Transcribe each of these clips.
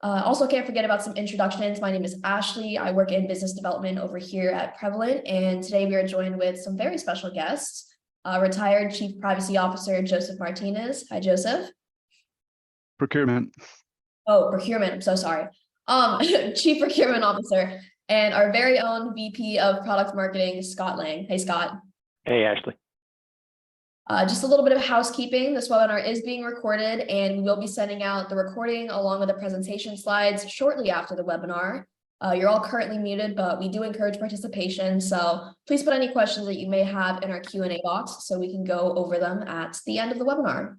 Also can't forget about some introductions. My name is Ashley. I work in business development over here at Prevalent, and today we are joined with some very special guests. Retired Chief Privacy Officer Joseph Martinez. Hi, Joseph. Procurement. Oh, Procurement. I'm so sorry. Chief Procurement Officer, and our very own VP of Product Marketing, Scott Lang. Hey, Scott. Hey, Ashley. Just a little bit of housekeeping. This webinar is being recorded, and we will be sending out the recording along with the presentation slides shortly after the webinar. You're all currently muted, but we do encourage participation. So please put any questions that you may have in our Q&A box so we can go over them at the end of the webinar.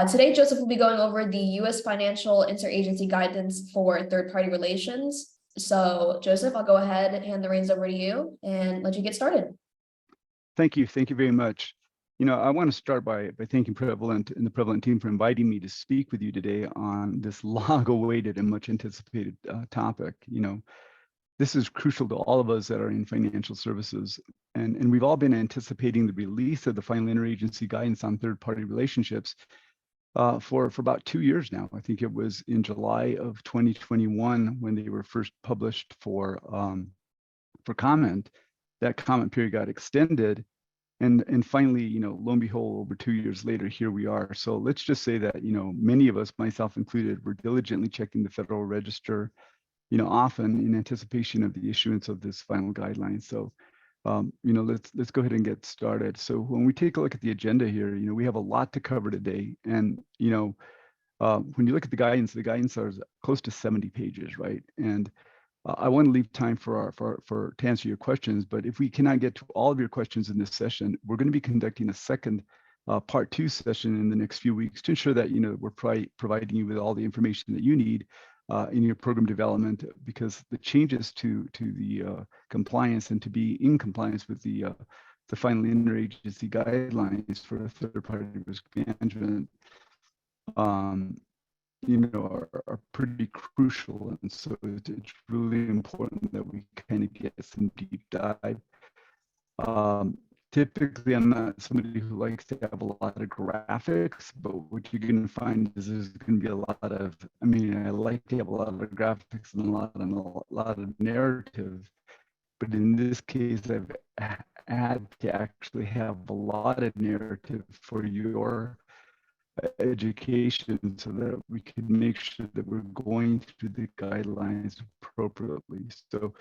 Today, Joseph will be going over the U.S. Financial Interagency Guidance for Third-Party Relations. So, Joseph, I'll go ahead and hand the reins over to you and let you get started. Thank you. Thank you very much. I want to start by thanking Prevalent and the Prevalent team for inviting me to speak with you today on this long-awaited and much anticipated topic. This is crucial to all of us that are in financial services. And we've all been anticipating the release of the final interagency guidance on third-party relationships for about 2 years now. I think it was in July of 2021 when they were first published for comment. That comment period got extended. And finally, lo and behold, over 2 years later, here we are. So let's just say that, many of us, myself included, were diligently checking the Federal Register, often in anticipation of the issuance of this final guideline. So, let's go ahead and get started. So when we take a look at the agenda here, we have a lot to cover today. And, when you look at the guidance are close to 70 pages, right? And I want to leave time to answer your questions, but if we cannot get to all of your questions in this session, we're going to be conducting a second part 2 session in the next few weeks to ensure that we're providing you with all the information that you need in your program development, because the changes to the compliance and to be in compliance with the final interagency guidelines for third-party risk management are pretty crucial. And so it's really important that we kind of get some deep dive. Typically, I'm not somebody who likes to have a lot of graphics, but what you're going to find is there's going to be a lot of, I like to have a lot of graphics and a lot of narrative, but in this case, I've had to actually have a lot of narrative for your education so that we can make sure that we're going through the guidelines appropriately. So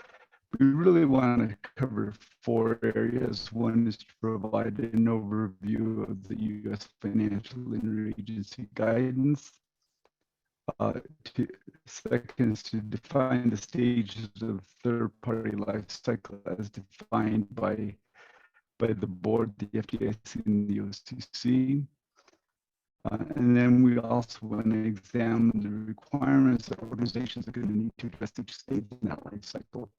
we really want to cover 4 areas. One is to provide an overview of the U.S. financial interagency guidance. Second is to define the stages of third-party life cycle as defined by the board, the FDIC, and the OCC. And then we also want to examine the requirements that organizations are going to need to address each stage in that life cycle,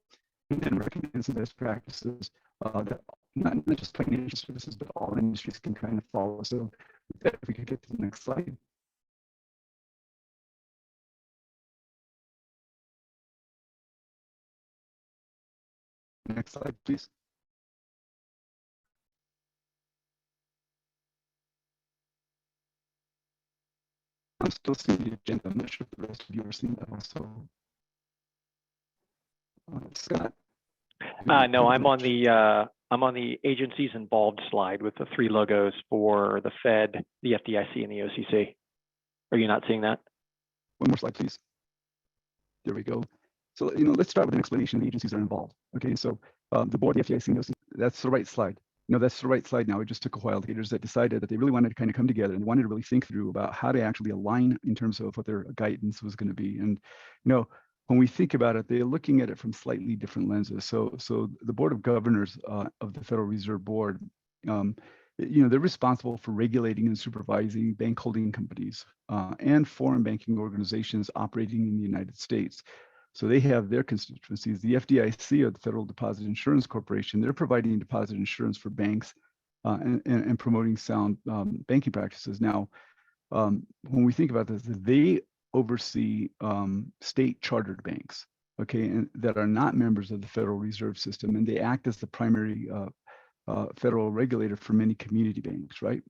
and then recognize the best practices that not just financial services, but all industries can kind of follow. So with that, if we could get to the next slide. Next slide, please. I'm still seeing the agenda. I'm not sure if the rest of you are seeing that also. Scott? No, I'm on the agencies involved slide with the 3 logos for the Fed, the FDIC, and the OCC. Are you not seeing that? One more slide, please. There we go. So, let's start with an explanation of the agencies that are involved. Okay, so the board, the FDIC, and the OCC, that's the right slide. That's the right slide now. It just took a while. The leaders that decided that they really wanted to kind of come together and wanted to really think through about how to actually align in terms of what their guidance was going to be. And, when we think about it, they're looking at it from slightly different lenses. So the Board of Governors of the Federal Reserve Board, they're responsible for regulating and supervising bank holding companies and foreign banking organizations operating in the United States. So they have their constituencies. The FDIC, or the Federal Deposit Insurance Corporation, they're providing deposit insurance for banks and promoting sound banking practices. Now, when we think about this, they oversee state chartered banks, okay, and that are not members of the Federal Reserve System, and they act as the primary federal regulator for many community banks, right?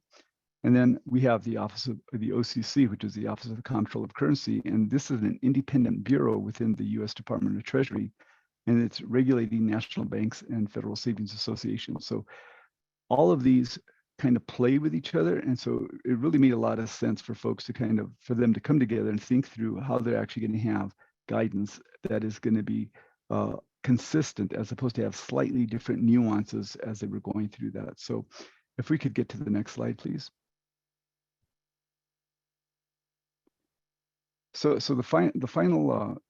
And then we have the Office of the OCC, which is the Office of the Comptroller of Currency. And this is an independent bureau within the US Department of Treasury, and it's regulating national banks and federal savings associations. So all of these kind of play with each other. And so it really made a lot of sense for folks to for them to come together and think through how they're actually going to have guidance that is going to be consistent, as opposed to have slightly different nuances as they were going through that. So if we could get to the next slide, please. So the final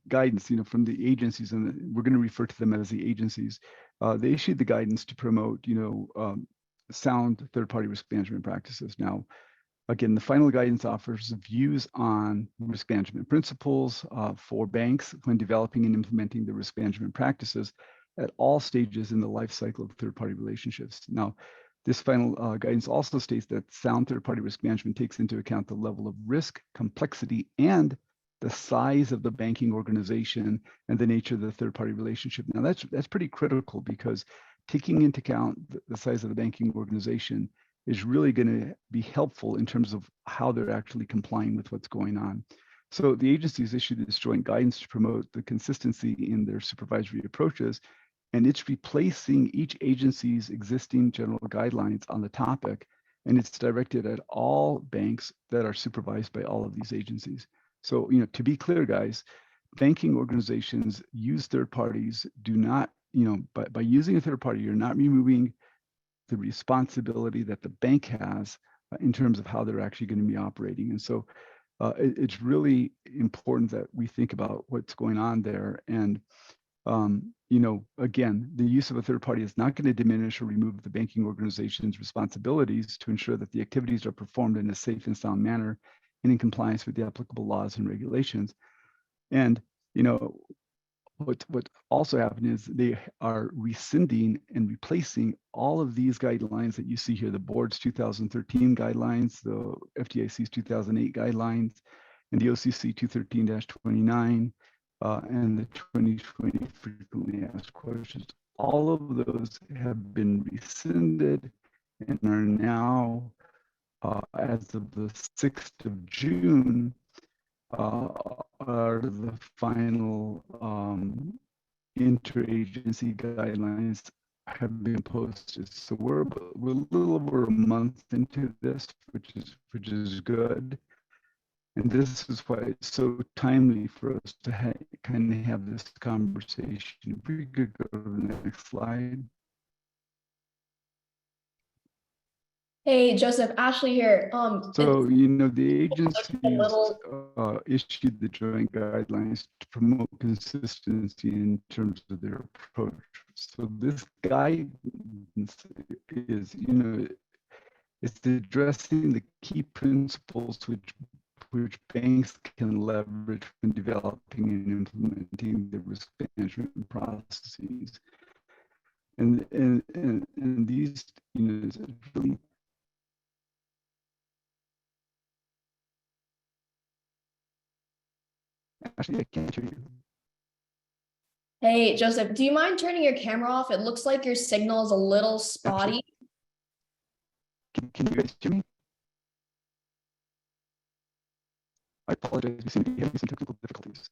guidance, from the agencies, and we're going to refer to them as the agencies, they issued the guidance to promote, sound third-party risk management practices. Now, again, the final guidance offers views on risk management principles for banks when developing and implementing the risk management practices at all stages in the life cycle of third-party relationships. Now, this final guidance also states that sound third-party risk management takes into account the level of risk, complexity, and the size of the banking organization and the nature of the third-party relationship. Now, that's pretty critical, because taking into account the size of the banking organization is really going to be helpful in terms of how they're actually complying with what's going on. So the agencies issued this joint guidance to promote the consistency in their supervisory approaches, and it's replacing each agency's existing general guidelines on the topic, and it's directed at all banks that are supervised by all of these agencies. So, to be clear, guys, banking organizations use third parties. Do not, by using a third party, you're not removing the responsibility that the bank has in terms of how they're actually going to be operating. And so it's really important that we think about what's going on there. And, again, the use of a third party is not going to diminish or remove the banking organization's responsibilities to ensure that the activities are performed in a safe and sound manner and in compliance with the applicable laws and regulations. And, what also happened is they are rescinding and replacing all of these guidelines that you see here, the board's 2013 guidelines, the FDIC's 2008 guidelines, and the OCC 213-29, and the 2020 frequently asked questions. All of those have been rescinded and are now, as of the 6th of June, are the final interagency guidelines have been posted. So we're a little over a month into this, which is good. And this is why it's so timely for us to kind of have this conversation. If we could go to the next slide. Hey, Joseph, Ashley here. So, the agencies issued the joint guidelines to promote consistency in terms of their approach. So this guidance is, it's addressing the key principles which banks can leverage when developing and implementing the risk management processes. And these, is really actually, I can't hear you. Hey, Joseph, do you mind turning your camera off? It looks like your signal is a little spotty. Can you guys hear me? I apologize. We seem to be having some technical difficulties.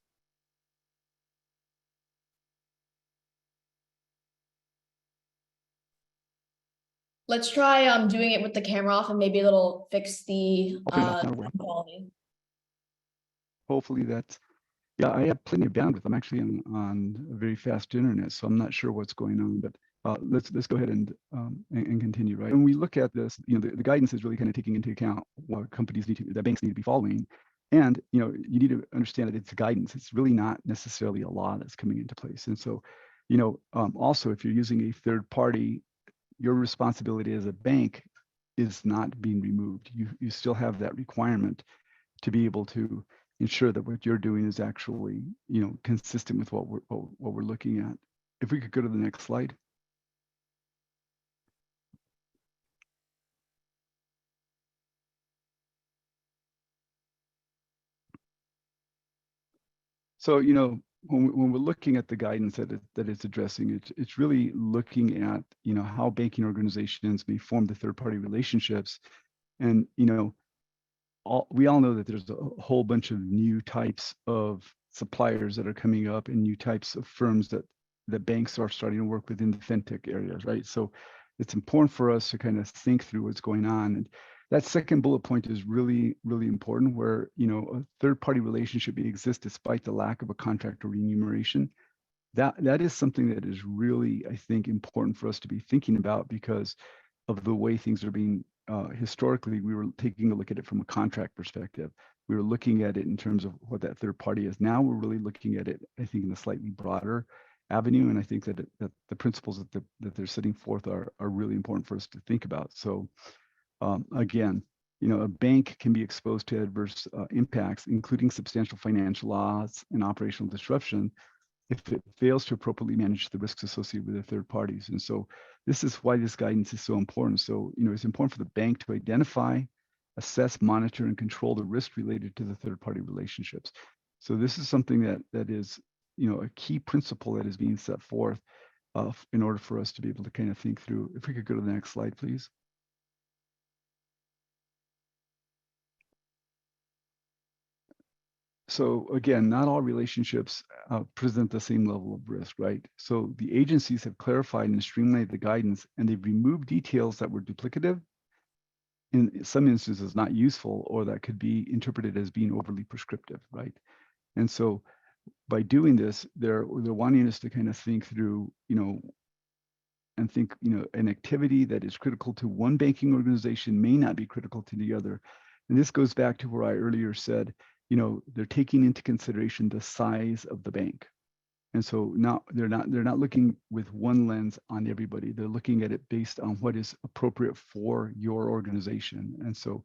Let's try doing it with the camera off, and maybe it'll fix the quality. Hopefully that's, yeah, I have plenty of bandwidth. I'm actually on a very fast internet, so I'm not sure what's going on, but let's go ahead and continue, right? When we look at this, the guidance is really kind of taking into account what that banks need to be following. And, you need to understand that it's guidance. It's really not necessarily a law that's coming into place. And so, also, if you're using a third party, your responsibility as a bank is not being removed. You still have that requirement to be able to ensure that what you're doing is actually, consistent with what we're looking at. If we could go to the next slide. So, when we're looking at the guidance that it's addressing, it's really looking at, how banking organizations may form the third-party relationships And, we all know that there's a whole bunch of new types of suppliers that are coming up and new types of firms that banks are starting to work with in the fintech areas, right? So it's important for us to kind of think through what's going on. And that second bullet point is really, really important, where, a third-party relationship exists despite the lack of a contract or remuneration. That is something that is really, I think, important for us to be thinking about, because of the way things are being, historically, we were taking a look at it from a contract perspective. We were looking at it in terms of what that third party is. Now we're really looking at it, I think, in a slightly broader avenue. And I think that the principles that they're setting forth are really important for us to think about. So again, a bank can be exposed to adverse impacts, including substantial financial loss and operational disruption, if it fails to appropriately manage the risks associated with the third parties. And so this is why this guidance is so important. So, it's important for the bank to identify, assess, monitor, and control the risk related to the third party relationships. So this is something that is, a key principle that is being set forth in order for us to be able to kind of think through. If we could go to the next slide, please. So again, not all relationships present the same level of risk, right? So the agencies have clarified and streamlined the guidance, and they've removed details that were duplicative, in some instances not useful, or that could be interpreted as being overly prescriptive, right? And so by doing this, they're wanting us to kind of think through, and think, an activity that is critical to one banking organization may not be critical to the other. And this goes back to where I earlier said, they're taking into consideration the size of the bank. And so now they're not looking with one lens on everybody. They're looking at it based on what is appropriate for your organization. And so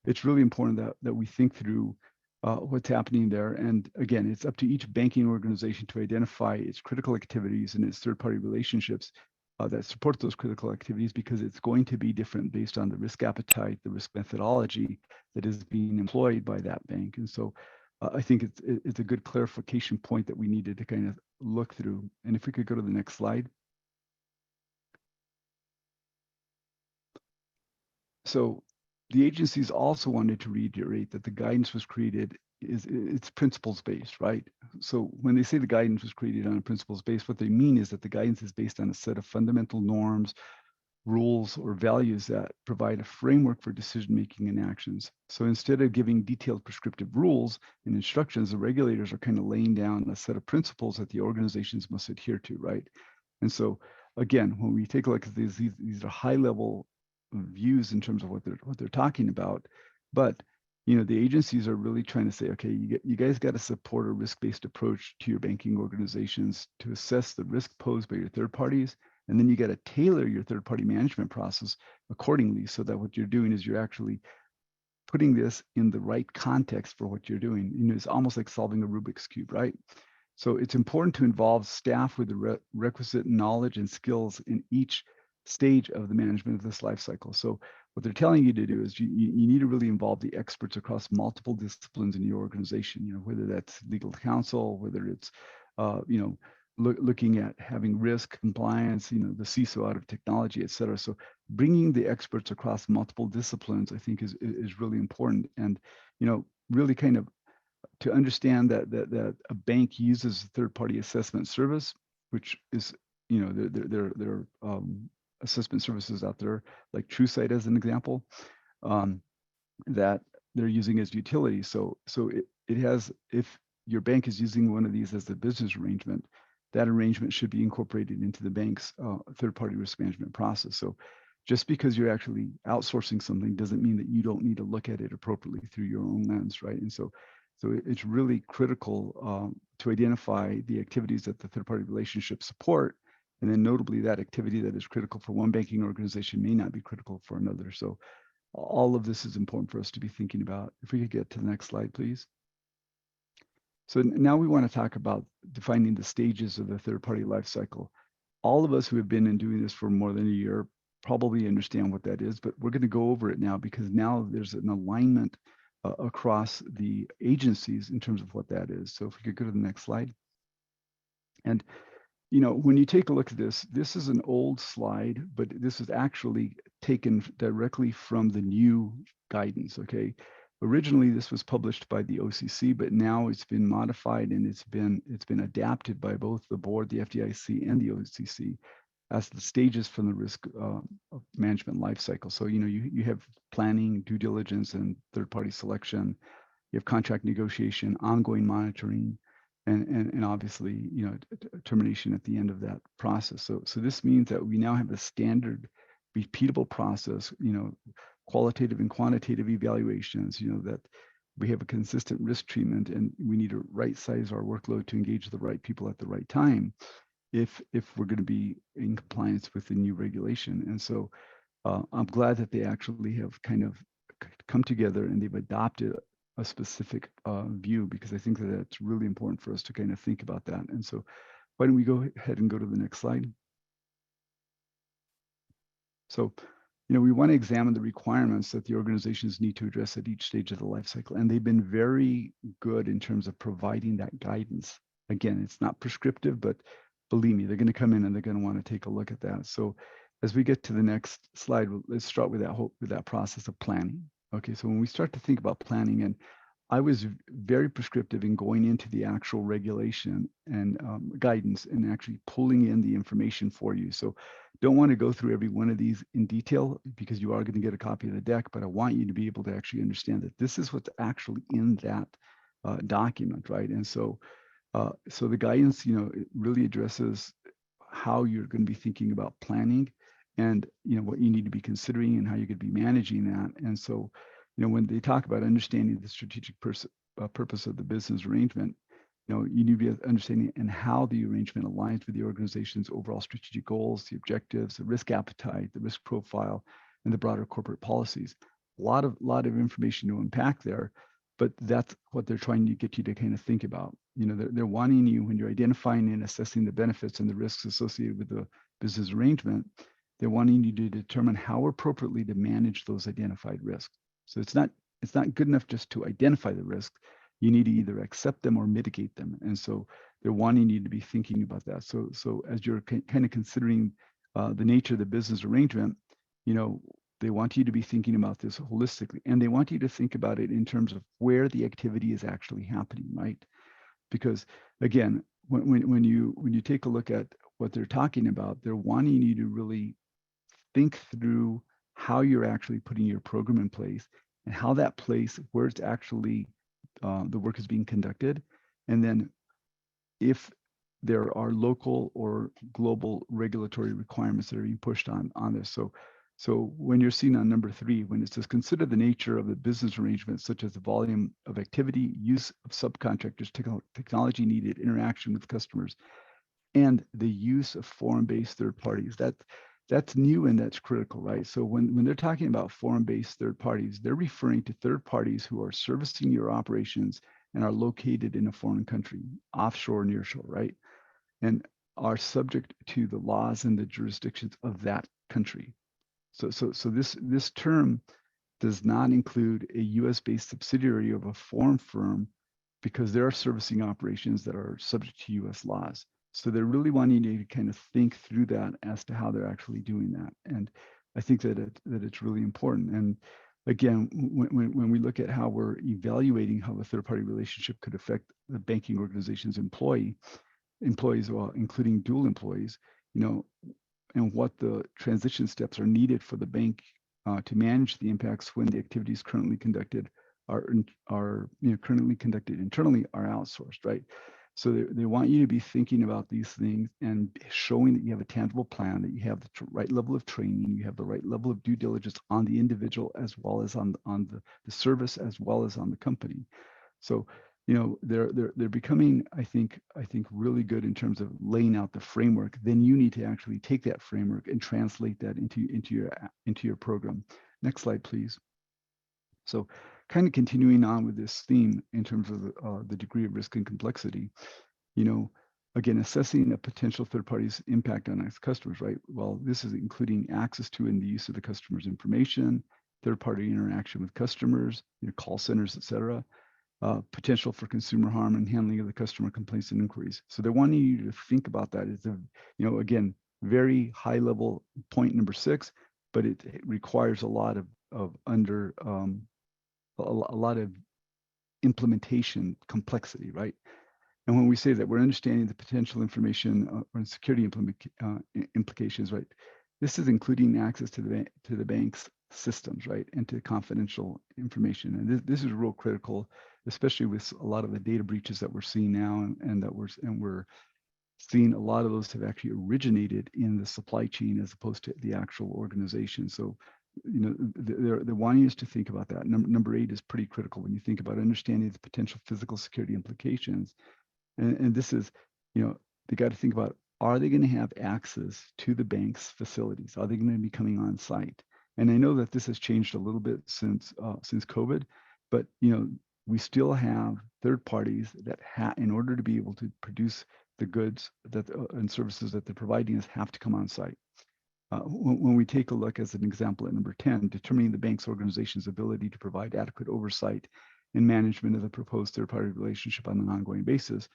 it's really important that we think through what's happening there. And again, it's up to each banking organization to identify its critical activities and its third-party relationships that support those critical activities, because it's going to be different based on the risk appetite, the risk methodology that is being employed by that bank. And so I think it's a good clarification point that we needed to kind of look through. And if we could go to the next slide. So the agencies also wanted to reiterate that the guidance was created it's principles based, right? So when they say the guidance was created on a principles based, what they mean is that the guidance is based on a set of fundamental norms, rules, or values that provide a framework for decision making and actions. So instead of giving detailed prescriptive rules and instructions, the regulators are kind of laying down a set of principles that the organizations must adhere to, right? And so again, when we take a look at these are high level views in terms of what they're talking about, but the agencies are really trying to say, okay, you guys got to support a risk-based approach to your banking organizations to assess the risk posed by your third parties, and then you got to tailor your third-party management process accordingly, so that what you're doing is you're actually putting this in the right context for what you're doing. It's almost like solving a Rubik's Cube, right? So it's important to involve staff with the requisite knowledge and skills in each stage of the management of this life cycle. So what they're telling you to do is you need to really involve the experts across multiple disciplines in your organization, whether that's legal counsel, whether it's, looking at having risk compliance, the CISO out of technology, et cetera. So bringing the experts across multiple disciplines, I think is really important. And, really kind of to understand that a bank uses a third-party assessment service, which is, there are assessment services out there, like TrueSight as an example, that they're using as utility. So it has, if your bank is using one of these as the business arrangement, that arrangement should be incorporated into the bank's third-party risk management process. So just because you're actually outsourcing something doesn't mean that you don't need to look at it appropriately through your own lens, right? And so it's really critical to identify the activities that the third-party relationships support, and then notably that activity that is critical for one banking organization may not be critical for another. So all of this is important for us to be thinking about. If we could get to the next slide, please. So now we want to talk about defining the stages of the third-party life cycle. All of us who have been in doing this for more than a year probably understand what that is, but we're going to go over it now, because now there's an alignment across the agencies in terms of what that is. So if we could go to the next slide. And when you take a look at this is an old slide, but this is actually taken directly from the new guidance, okay? Originally, this was published by the OCC, but now it's been modified and it's been adapted by both the board, the FDIC, and the OCC as the stages from the risk management life cycle. So, you have planning, due diligence, and third-party selection. You have contract negotiation, ongoing monitoring, and obviously, termination at the end of that process. So this means that we now have a standard, repeatable process, qualitative and quantitative evaluations, that we have a consistent risk treatment, and we need to right size our workload to engage the right people at the right time if we're going to be in compliance with the new regulation. And so I'm glad that they actually have kind of come together and they've adopted a specific view, because I think that it's really important for us to kind of think about that. And so why don't we go ahead and go to the next slide? So, we want to examine the requirements that the organizations need to address at each stage of the life cycle. And they've been very good in terms of providing that guidance. Again, it's not prescriptive, but believe me, they're going to come in and they're going to want to take a look at that. So as we get to the next slide, let's start with that process of planning. Okay, so when we start to think about planning, and I was very prescriptive in going into the actual regulation and guidance and actually pulling in the information for you. So don't want to go through every one of these in detail because you are going to get a copy of the deck, but I want you to be able to actually understand that this is what's actually in that document, right? And so the guidance, it really addresses how you're going to be thinking about planning and, what you need to be considering and how you're going to be managing that. And so, when they talk about understanding the strategic purpose of the business arrangement, you need to be understanding and how the arrangement aligns with the organization's overall strategic goals, the objectives, the risk appetite, the risk profile, and the broader corporate policies. A lot of information to unpack there, but that's what they're trying to get you to kind of think about. They're wanting you, when you're identifying and assessing the benefits and the risks associated with the business arrangement, they're wanting you to determine how appropriately to manage those identified risks. So it's not good enough just to identify the risk. You need to either accept them or mitigate them. And so they're wanting you to be thinking about that. So as you're kind of considering the nature of the business arrangement, they want you to be thinking about this holistically, and they want you to think about it in terms of where the activity is actually happening, right? Because again, when you take a look at what they're talking about, they're wanting you to really think through how you're actually putting your program in place and how that place, where it's actually the work is being conducted, and then if there are local or global regulatory requirements that are being pushed on this. So when you're seeing on number 3, when it says consider the nature of the business arrangement, such as the volume of activity, use of subcontractors, technology needed, interaction with customers, and the use of foreign-based third parties. That's new and that's critical, right? So when they're talking about foreign-based third parties, they're referring to third parties who are servicing your operations and are located in a foreign country, offshore, nearshore, right? And are subject to the laws and the jurisdictions of that country. So this term does not include a US-based subsidiary of a foreign firm because there are servicing operations that are subject to US laws. So they're really wanting you to kind of think through that as to how they're actually doing that. And I think that it's really important. And again, when we look at how we're evaluating how a third-party relationship could affect the banking organization's employees, well, including dual employees, and what the transition steps are needed for the bank to manage the impacts when the activities currently conducted are currently conducted internally are outsourced, right? So they want you to be thinking about these things and showing that you have a tangible plan, that you have the right level of training, you have the right level of due diligence on the individual as well as on the service as well as on the company. So they're becoming, I think really good in terms of laying out the framework. Then you need to actually take that framework and translate that into your program. Next slide, please. So kind of continuing on with this theme in terms of the degree of risk and complexity, again, assessing a potential third party's impact on its customers, right? Well, this is including access to and the use of the customer's information, third party interaction with customers, call centers, et cetera. potential for consumer harm and handling of the customer complaints and inquiries. So they're wanting you to think about that. It's again, very high level point number 6, but it requires a lot of a lot of implementation complexity, right? And when we say that we're understanding the potential information or security implications, right? This is including access to the bank's systems, right, and to confidential information. And this is real critical, especially with a lot of the data breaches that we're seeing now, and we're seeing a lot of those have actually originated in the supply chain as opposed to the actual organization. So, they're wanting us to think about that. Number 8 is pretty critical when you think about understanding the potential physical security implications. And this is, they got to think about, are they going to have access to the bank's facilities? Are they going to be coming on site? And I know that this has changed a little bit since COVID, but we still have third parties that in order to be able to produce the goods that and services that they're providing us, have to come on site. When we take a look as an example at number 10, determining the bank's organization's ability to provide adequate oversight and management of the proposed third-party relationship on an ongoing basis.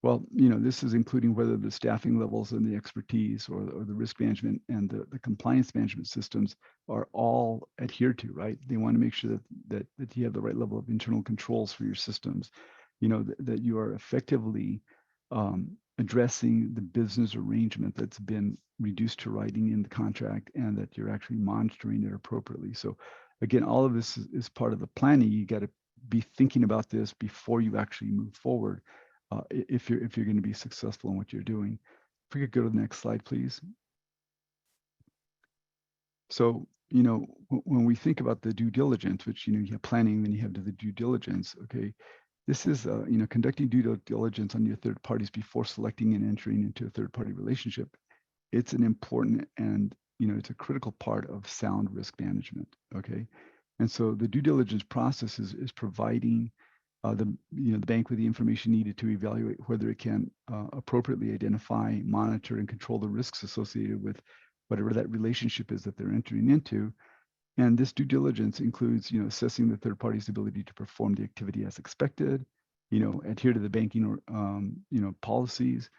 Well, this is including whether the staffing levels and the expertise or the risk management and the compliance management systems are all adhered to, right? They want to make sure that you have the right level of internal controls for your systems, that you are effectively addressing the business arrangement that's been reduced to writing in the contract, and that you're actually monitoring it appropriately. So again, all of this is part of the planning. You got to be thinking about this before you actually move forward. If you're going to be successful in what you're doing. If we could go to the next slide, please. So, when we think about the due diligence, which, you have planning, then you have the due diligence, okay? This is, conducting due diligence on your third parties before selecting and entering into a third-party relationship. It's an important and, it's a critical part of sound risk management, okay? And so the due diligence process is providing the bank with the information needed to evaluate whether it can appropriately identify, monitor, and control the risks associated with whatever that relationship is that they're entering into. And this due diligence includes, assessing the third party's ability to perform the activity as expected, adhere to the banking or policies,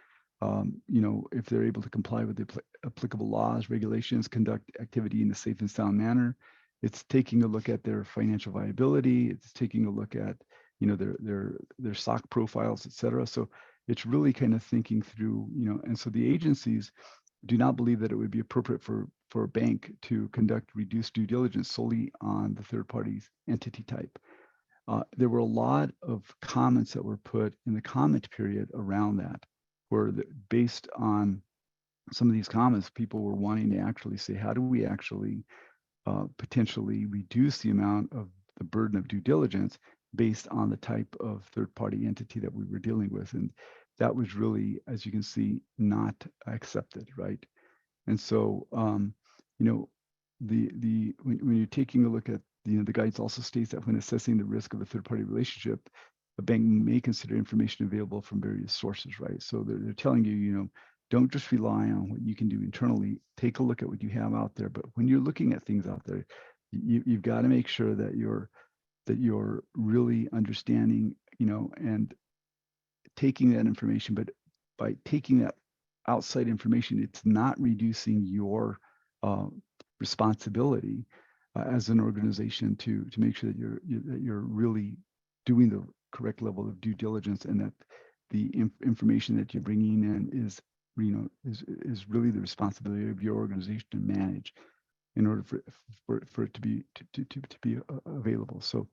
if they're able to comply with the applicable laws, regulations, conduct activity in a safe and sound manner. It's taking a look at their financial viability. It's taking a look at their SOC profiles, et cetera. So it's really kind of thinking through, and so the agencies do not believe that it would be appropriate for a bank to conduct reduced due diligence solely on the third party's entity type. There were a lot of comments that were put in the comment period around that, where based on some of these comments, people were wanting to actually say, how do we actually potentially reduce the amount of the burden of due diligence based on the type of third-party entity that we were dealing with? And that was really, as you can see, not accepted, right? And so, when you're taking a look at, the guidance also states that when assessing the risk of a third-party relationship, a bank may consider information available from various sources, right? So they're telling you, don't just rely on what you can do internally. Take a look at what you have out there. But when you're looking at things out there, you've got to make sure that you're really understanding, and taking that information. But by taking that outside information, it's not reducing your responsibility as an organization to make sure that you're really doing the correct level of due diligence, and that the information that you're bringing in is really the responsibility of your organization to manage in order for it to be available. So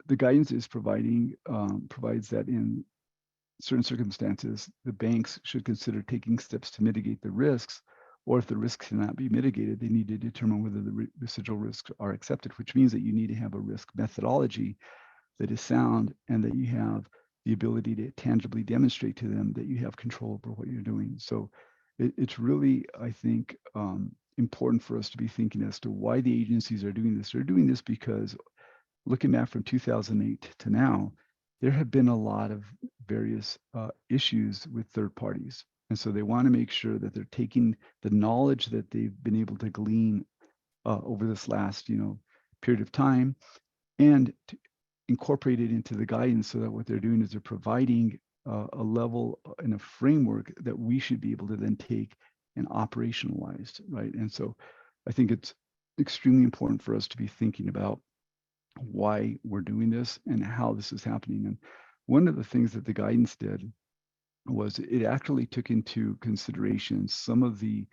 the guidance is provides that in certain circumstances, the banks should consider taking steps to mitigate the risks, or if the risks cannot be mitigated, they need to determine whether the residual risks are accepted, which means that you need to have a risk methodology that is sound, and that you have the ability to tangibly demonstrate to them that you have control over what you're doing. So it's really, I think, important for us to be thinking as to why the agencies are doing this. They're doing this because, looking back from 2008 to now, there have been a lot of various issues with third parties. And so they want to make sure that they're taking the knowledge that they've been able to glean over this last, period of time, and incorporated into the guidance so that what they're doing is they're providing a level and a framework that we should be able to then take and operationalize, right? And so I think it's extremely important for us to be thinking about why we're doing this and how this is happening. And one of the things that the guidance did was it actually took into consideration some of the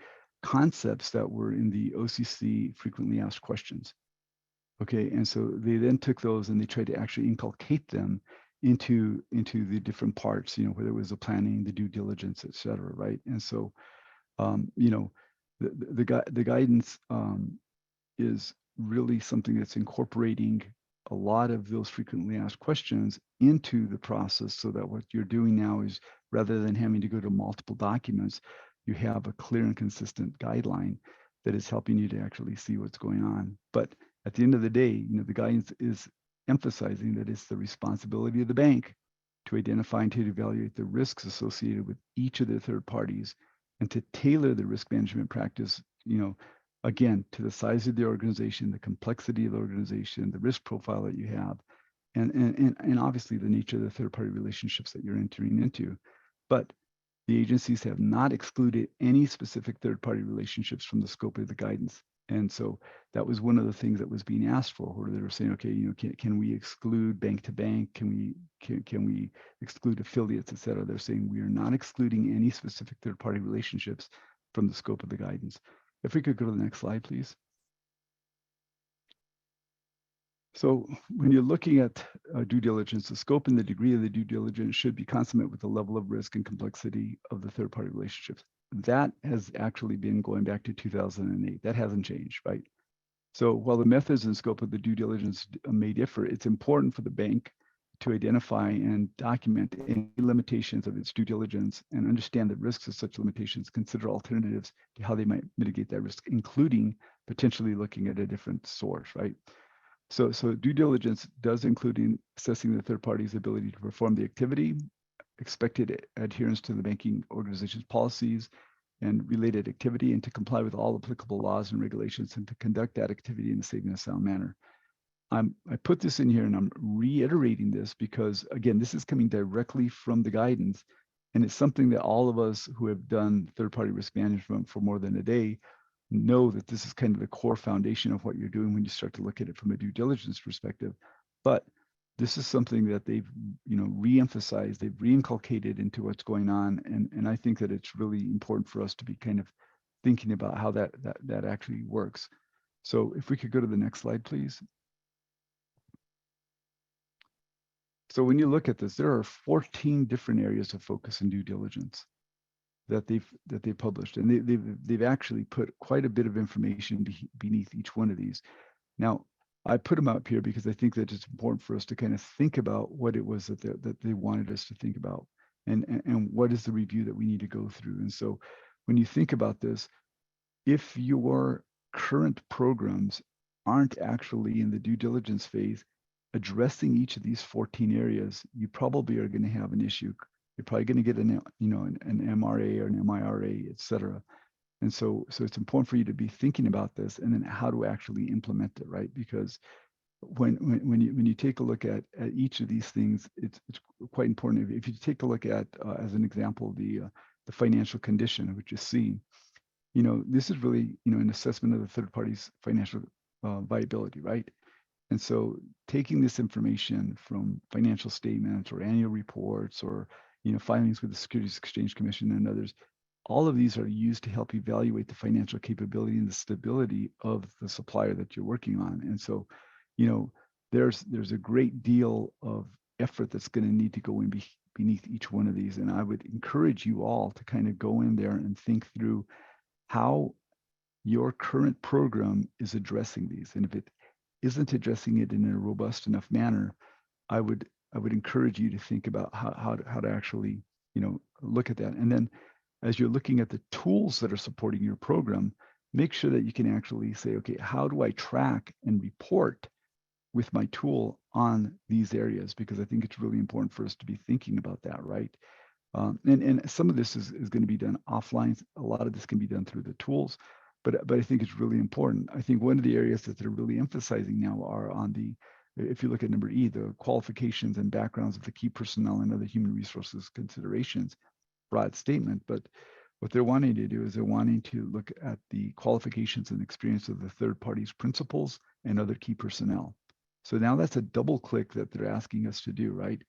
concepts that were in the OCC frequently asked questions. Okay, and so they then took those and they tried to actually inculcate them into the different parts, whether it was the planning, the due diligence, et cetera, right? And so, the guidance is really something that's incorporating a lot of those frequently asked questions into the process, so that what you're doing now is, rather than having to go to multiple documents, you have a clear and consistent guideline that is helping you to actually see what's going on. But at the end of the day, the guidance is emphasizing that it's the responsibility of the bank to identify and to evaluate the risks associated with each of the third parties, and to tailor the risk management practice, again, to the size of the organization, the complexity of the organization, the risk profile that you have, and obviously the nature of the third party relationships that you're entering into. But the agencies have not excluded any specific third party relationships from the scope of the guidance. And so that was one of the things that was being asked for, where they were saying, okay, can we exclude bank to bank? Can we exclude affiliates, et cetera? They're saying we are not excluding any specific third party relationships from the scope of the guidance. If we could go to the next slide, please. So when you're looking at due diligence, the scope and the degree of the due diligence should be consummate with the level of risk and complexity of the third party relationships. That has actually been going back to 2008. That hasn't changed, right? So while the methods and scope of the due diligence may differ, it's important for the bank to identify and document any limitations of its due diligence and understand the risks of such limitations, consider alternatives to how they might mitigate that risk, including potentially looking at a different source, right? So due diligence does include assessing the third party's ability to perform the activity, expected adherence to the banking organization's policies and related activity, and to comply with all applicable laws and regulations, and to conduct that activity in a safe and sound manner. I put this in here and I'm reiterating this because, again, this is coming directly from the guidance, and it's something that all of us who have done third-party risk management for more than a day know that this is kind of the core foundation of what you're doing when you start to look at it from a due diligence perspective. But this is something that they've, re-emphasized, they've re-inculcated into what's going on, and I think that it's really important for us to be kind of thinking about how that actually works. So if we could go to the next slide, please. So when you look at this, there are 14 different areas of focus in due diligence that they've published, and they've actually put quite a bit of information beneath each one of these. Now, I put them up here because I think that it's important for us to kind of think about what it was that they wanted us to think about, and what is the review that we need to go through. And so when you think about this, if your current programs aren't actually in the due diligence phase addressing each of these 14 areas, you probably are going to have an issue. You're probably going to get an MRA or an MIRA, et cetera. And so it's important for you to be thinking about this, and then how to actually implement it, right? Because when you take a look at each of these things, it's quite important. If you take a look at, as an example, the financial condition, which is C, this is really an assessment of the third party's financial viability, right? And so taking this information from financial statements or annual reports or filings with the Securities Exchange Commission and others, all of these are used to help evaluate the financial capability and the stability of the supplier that you're working on. And so, there's a great deal of effort that's going to need to go in beneath each one of these. And I would encourage you all to kind of go in there and think through how your current program is addressing these. And if it isn't addressing it in a robust enough manner, I would encourage you to think about how to actually, look at that. And then as you're looking at the tools that are supporting your program, make sure that you can actually say, okay, how do I track and report with my tool on these areas? Because I think it's really important for us to be thinking about that, right? And some of this is going to be done offline. A lot of this can be done through the tools, but I think it's really important. I think one of the areas that they're really emphasizing now are on the if you look at number E, the qualifications and backgrounds of the key personnel and other human resources considerations, broad statement, but what they're wanting to do is they're wanting to look at the qualifications and experience of the third party's principals and other key personnel. So now that's a double click that they're asking us to do, right?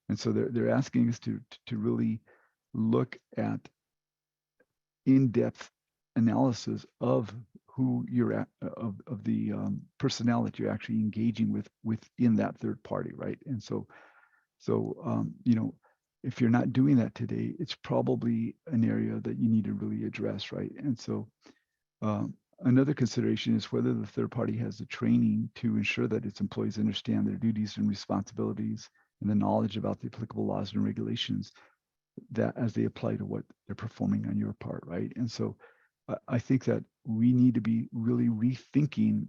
And so they're asking us to really look at in-depth analysis of who you're at, of the personnel that you're actually engaging with within that third party, right? And so you know, if you're not doing that today, it's probably an area that you need to really address, right? And so another consideration is whether the third party has the training to ensure that its employees understand their duties and responsibilities and the knowledge about the applicable laws and regulations that as they apply to what they're performing on your part, right? And so I think that we need to be really rethinking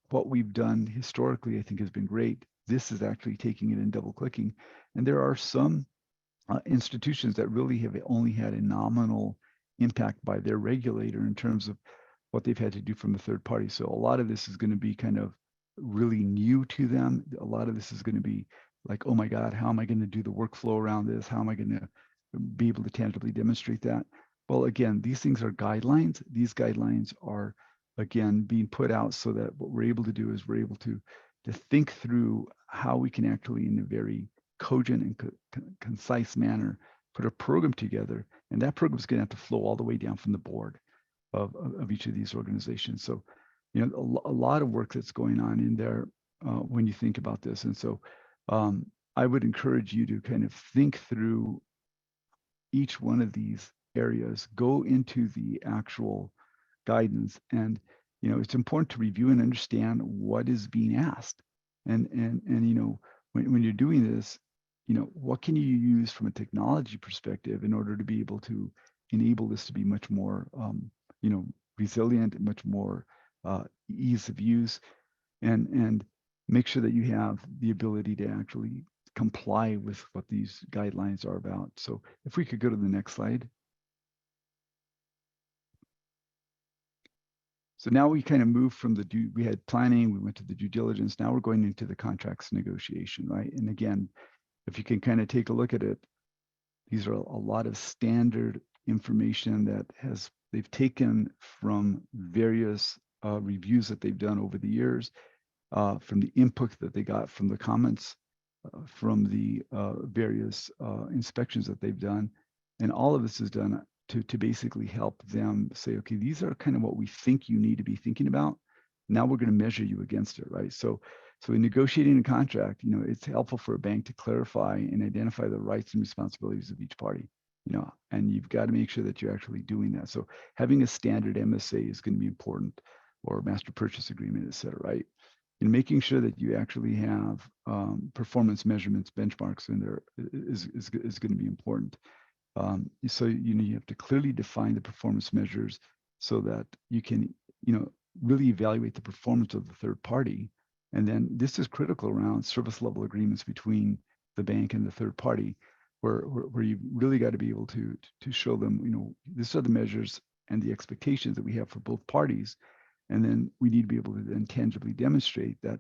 what we've done historically. I think has been great. This is actually taking it and double clicking. And there are some institutions that really have only had a nominal impact by their regulator in terms of what they've had to do from a third party. So a lot of this is going to be kind of really new to them. A lot of this is going to be like, oh my God, how am I going to do the workflow around this? How am I going to be able to tangibly demonstrate that? Well, again, these things are guidelines. These guidelines are, again, being put out so that what we're able to do is we're able to think through how we can actually, in a very cogent and concise manner, put a program together. And that program is going to have to flow all the way down from the board of each of these organizations. So, you know, a lot of work that's going on in there when you think about this. And so I would encourage you to kind of think through each one of these areas, go into the actual guidance, and you know, it's important to review and understand what is being asked. And you know, when you're doing this, you know, what can you use from a technology perspective in order to be able to enable this to be much more you know, resilient and much more ease of use, and make sure that you have the ability to actually comply with what these guidelines are about. So if we could go to the next slide. So now we kind of moved from we had planning, we went to the due diligence, now we're going into the contracts negotiation, right? And again, if you can kind of take a look at it, these are a lot of standard information that they've taken from various reviews that they've done over the years, from the input that they got from the comments, from the various inspections that they've done. And all of this is done to basically help them say, okay, these are kind of what we think you need to be thinking about. Now we're going to measure you against it, right? So in negotiating a contract, you know, it's helpful for a bank to clarify and identify the rights and responsibilities of each party, you know, and you've got to make sure that you're actually doing that. So having a standard MSA is going to be important, or master purchase agreement, et cetera, right? And making sure that you actually have performance measurements, benchmarks in there is going to be important. So, you know, you have to clearly define the performance measures so that you can, you know, really evaluate the performance of the third party. And then this is critical around service level agreements between the bank and the third party, where you've really got to be able to show them, you know, these are the measures and the expectations that we have for both parties. And then we need to be able to then tangibly demonstrate that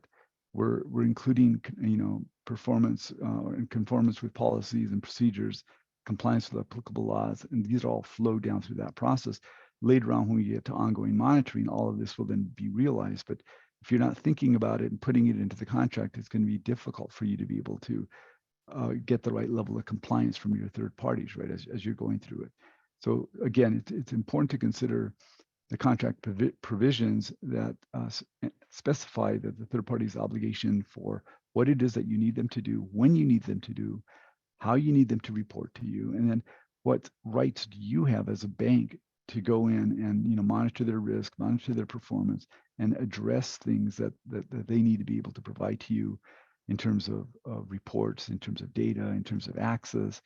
we're including, you know, performance and conformance with policies and procedures, compliance with applicable laws, and these all flow down through that process. Later on, when we get to ongoing monitoring, all of this will then be realized. But if you're not thinking about it and putting it into the contract, it's going to be difficult for you to be able to get the right level of compliance from your third parties, right, as you're going through it. So again, it's important to consider the contract provisions that specify that the third party's obligation for what it is that you need them to do, when you need them to do, how you need them to report to you, and then what rights do you have as a bank to go in and, you know, monitor their risk, monitor their performance, and address things that they need to be able to provide to you in terms of reports, in terms of data, in terms of access,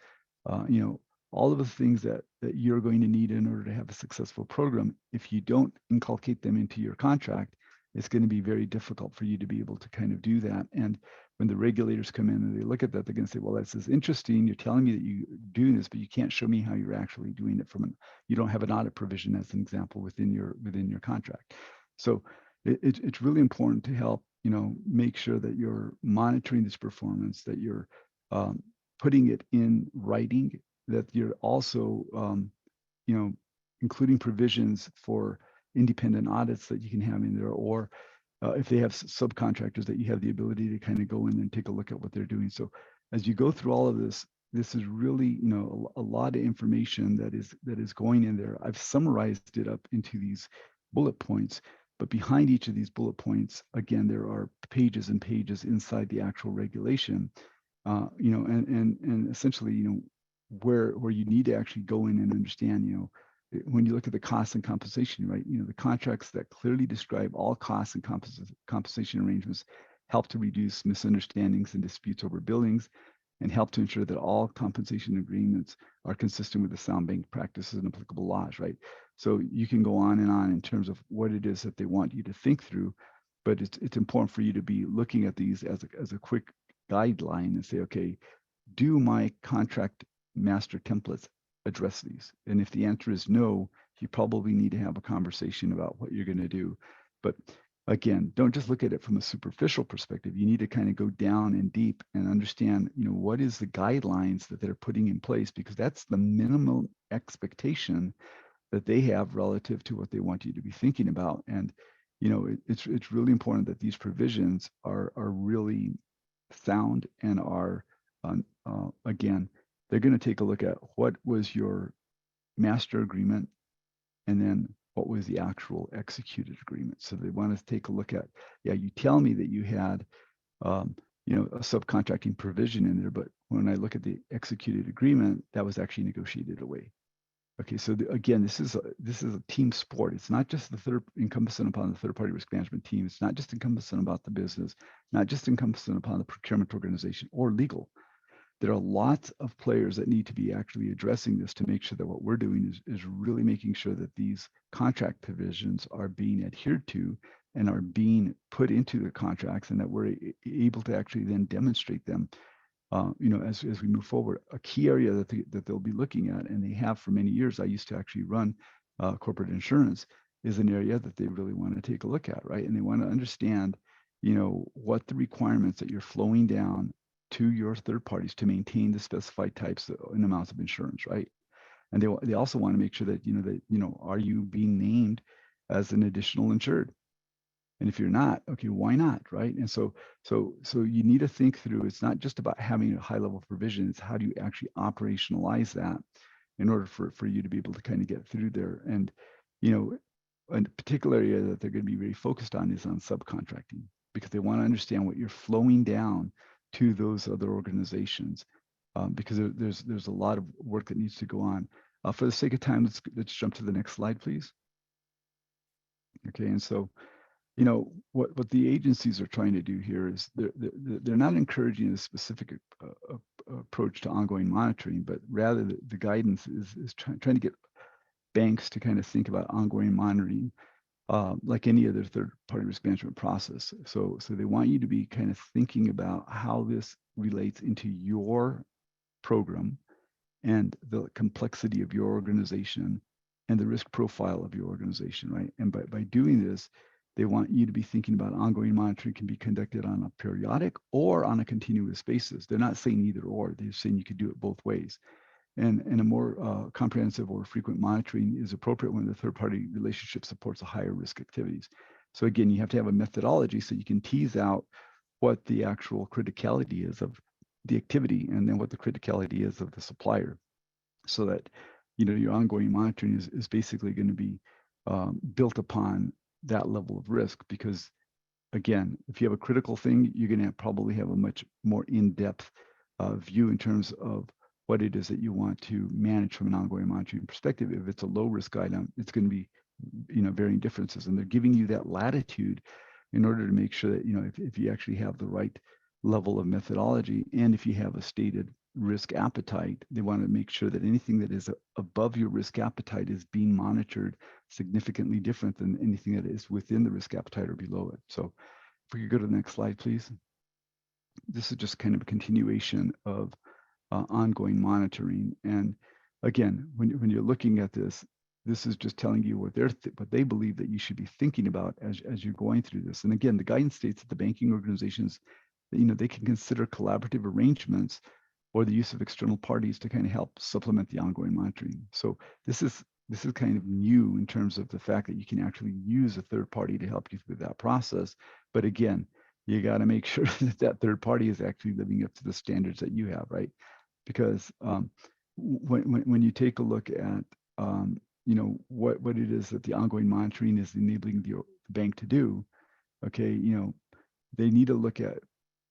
you know, all of the things that you're going to need in order to have a successful program. If you don't inculcate them into your contract, it's going to be very difficult for you to be able to kind of do that. And when the regulators come in and they look at that, they're going to say, well, this is interesting. You're telling me that you're doing this, but you can't show me how you're actually doing it you don't have an audit provision as an example within your contract. So it's really important to help, make sure that you're monitoring this performance, that you're putting it in writing, that you're also, including provisions for independent audits that you can have in there, or if they have subcontractors, that you have the ability to kind of go in and take a look at what they're doing. So as you go through all of this, this is really, a lot of information that is going in there. I've summarized it up into these bullet points, but behind each of these bullet points, again, there are pages and pages inside the actual regulation, and essentially, where you need to actually go in and understand, when you look at the costs and compensation, right? The contracts that clearly describe all costs and compensation arrangements help to reduce misunderstandings and disputes over billings, and help to ensure that all compensation agreements are consistent with the sound bank practices and applicable laws, right? So you can go on and on in terms of what it is that they want you to think through, but it's important for you to be looking at these as a quick guideline and say, okay, do my contract master templates address these? And if the answer is no, you probably need to have a conversation about what you're going to do. But again, don't just look at it from a superficial perspective. You need to kind of go down and deep and understand, what is the guidelines that they're putting in place, because that's the minimum expectation that they have relative to what they want you to be thinking about. And, it's really important that these provisions are really sound and are, again, they're going to take a look at what was your master agreement, and then what was the actual executed agreement. So they want to take a look at, you tell me that you had, a subcontracting provision in there, but when I look at the executed agreement, that was actually negotiated away. Okay, so again, this is a team sport. It's not just encompassing upon the third-party risk management team. It's not just encompassing about the business, not just encompassing upon the procurement organization or legal. There are lots of players that need to be actually addressing this to make sure that what we're doing is really making sure that these contract provisions are being adhered to and are being put into the contracts, and that we're able to actually then demonstrate them, as we move forward. A key area that they'll be looking at, and they have for many years, I used to actually run corporate insurance, is an area that they really want to take a look at, right? And they want to understand, what the requirements that you're flowing down to your third parties to maintain the specified types and amounts of insurance, right? And they also want to make sure that, are you being named as an additional insured? And if you're not, okay, why not, right? And so you need to think through, it's not just about having a high level provision, it's how do you actually operationalize that in order for you to be able to kind of get through there. And, a particular area that they're going to be very focused on is on subcontracting, because they want to understand what you're flowing down to those other organizations, because there's a lot of work that needs to go on. For the sake of time, let's jump to the next slide, please. Okay, and so, what the agencies are trying to do here is they're not encouraging a specific approach to ongoing monitoring, but rather the guidance is trying to get banks to kind of think about ongoing monitoring, like any other third-party risk management process. So they want you to be kind of thinking about how this relates into your program and the complexity of your organization and the risk profile of your organization, right? And by doing this, they want you to be thinking about ongoing monitoring can be conducted on a periodic or on a continuous basis. They're not saying either or, they're saying you could do it both ways. And a more comprehensive or frequent monitoring is appropriate when the third-party relationship supports a higher risk activities. So again, you have to have a methodology so you can tease out what the actual criticality is of the activity, and then what the criticality is of the supplier, so that your ongoing monitoring is basically going to be built upon that level of risk. Because again, if you have a critical thing, you're going to probably have a much more in-depth view in terms of what it is that you want to manage from an ongoing monitoring perspective. If it's a low risk item, it's going to be, varying differences, and they're giving you that latitude in order to make sure that, if you actually have the right level of methodology, and if you have a stated risk appetite, they want to make sure that anything that is above your risk appetite is being monitored significantly different than anything that is within the risk appetite or below it. So if we could go to the next slide, please. This is just kind of a continuation of ongoing monitoring. And again, when you're looking at this, this is just telling you what what they believe that you should be thinking about as you're going through this. And again, the guidance states that the banking organizations, they can consider collaborative arrangements or the use of external parties to kind of help supplement the ongoing monitoring. So this is kind of new in terms of the fact that you can actually use a third party to help you through that process. But again, you got to make sure that that third party is actually living up to the standards that you have, right? Because when you take a look at what it is that the ongoing monitoring is enabling the bank to do, okay, they need to look at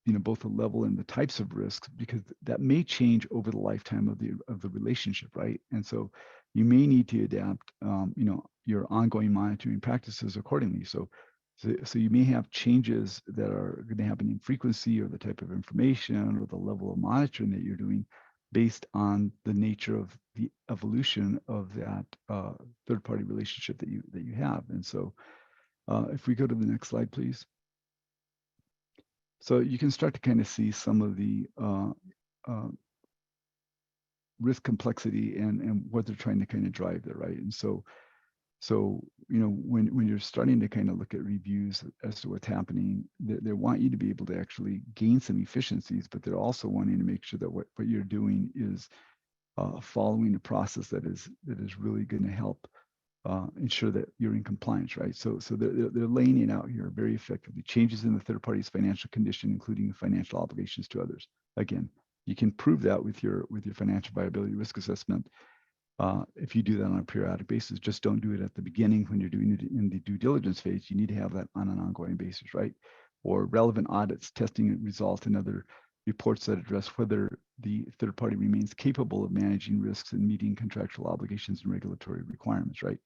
both the level and the types of risks, because that may change over the lifetime of the relationship, right? And so you may need to adapt your ongoing monitoring practices accordingly. So you may have changes that are going to happen in frequency or the type of information or the level of monitoring that you're doing based on the nature of the evolution of that third-party relationship that you have. And so if we go to the next slide, please. So you can start to kind of see some of the risk complexity and what they're trying to kind of drive there, right? And so when you're starting to kind of look at reviews as to what's happening, they want you to be able to actually gain some efficiencies, but they're also wanting to make sure that what you're doing is following a process that is really going to help ensure that you're in compliance, right? So they're laying it out here very effectively. Changes in the third party's financial condition, including financial obligations to others. Again, you can prove that with your financial viability risk assessment. If you do that on a periodic basis, just don't do it at the beginning when you're doing it in the due diligence phase. You need to have that on an ongoing basis, right? Or relevant audits, testing results, and other reports that address whether the third party remains capable of managing risks and meeting contractual obligations and regulatory requirements, right?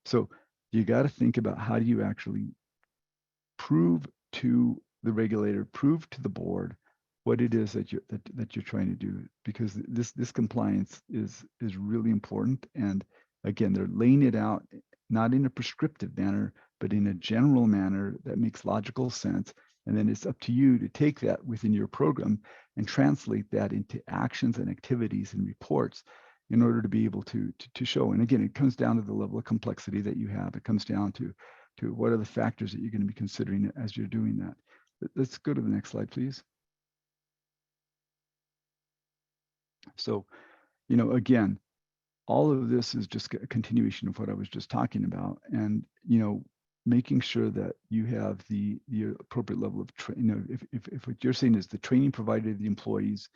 So you got to think about, how do you actually prove to the regulator, prove to the board what it is that you're trying to do, because this compliance is really important. And again, they're laying it out not in a prescriptive manner, but in a general manner that makes logical sense. And then it's up to you to take that within your program and translate that into actions and activities and reports in order to be able to show. And again, it comes down to the level of complexity that you have. It comes down to what are the factors that you're going to be considering as you're doing that. Let's go to the next slide, please. So, again, all of this is just a continuation of what I was just talking about. And, making sure that you have the appropriate level of if what you're saying is the training provided to the employees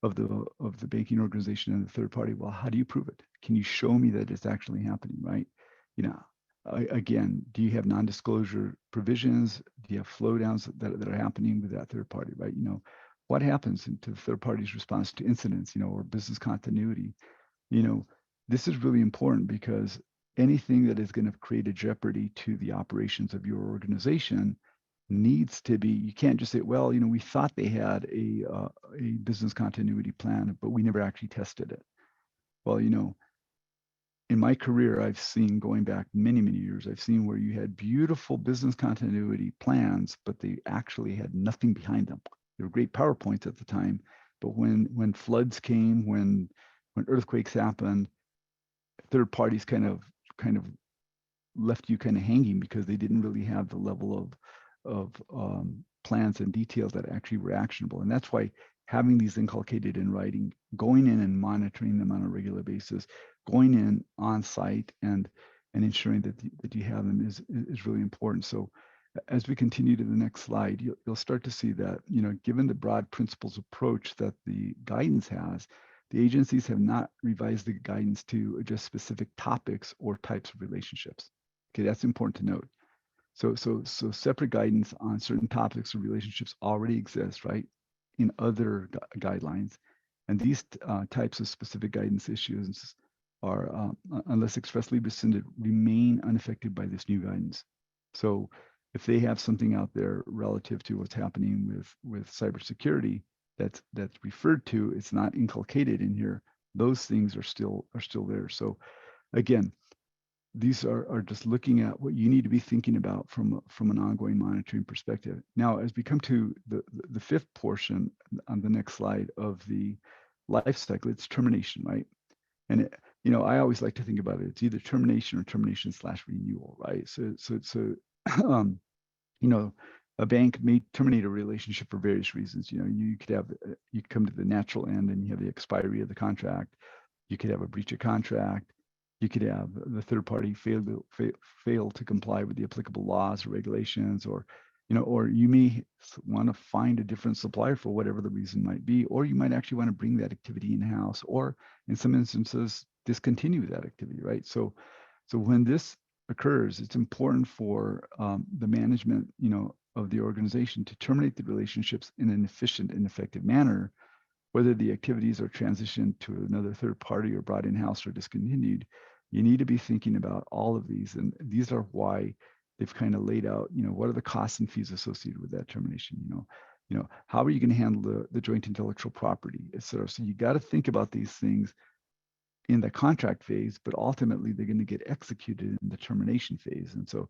of the banking organization and the third party, well, how do you prove it? Can you show me that it's actually happening, right? Again, do you have non-disclosure provisions? Do you have flow downs that are happening with that third party, right? What happens to the third party's response to incidents, or business continuity? This is really important, because anything that is going to create a jeopardy to the operations of your organization needs to be, you can't just say, well, we thought they had a business continuity plan, but we never actually tested it. Well, in my career, I've seen, going back many, many years, I've seen where you had beautiful business continuity plans, but they actually had nothing behind them. They were great PowerPoints at the time, but when floods came, when earthquakes happened, third parties kind of left you kind of hanging, because they didn't really have the level of plans and details that actually were actionable. And that's why having these inculcated in writing, going in and monitoring them on a regular basis, going in on site and ensuring that you have them is really important. So as we continue to the next slide, you'll start to see that, given the broad principles approach that the guidance has, the agencies have not revised the guidance to address specific topics or types of relationships. Okay, that's important to note. So separate guidance on certain topics or relationships already exists, right, in other guidelines. And these types of specific guidance issues are, unless expressly rescinded, remain unaffected by this new guidance. So if they have something out there relative to what's happening with cybersecurity that's referred to, it's not inculcated in here, those things are still there. So again, these are just looking at what you need to be thinking about from an ongoing monitoring perspective. Now, as we come to the fifth portion on the next slide of the life cycle, it's termination, right? And I always like to think about it. It's either termination or termination/renewal, right? So um, a bank may terminate a relationship for various reasons. You could have, you come to the natural end and you have the expiry of the contract. You could have a breach of contract. You could have the third party fail to comply with the applicable laws or regulations, or you may want to find a different supplier for whatever the reason might be, or you might actually want to bring that activity in-house, or in some instances discontinue that activity, right? So when this occurs, it's important for the management, of the organization to terminate the relationships in an efficient and effective manner, whether the activities are transitioned to another third party or brought in-house or discontinued. You need to be thinking about all of these, and these are why they've kind of laid out, what are the costs and fees associated with that termination? How are you going to handle the joint intellectual property, et cetera? So you got to think about these things in the contract phase, but ultimately they're going to get executed in the termination phase. And so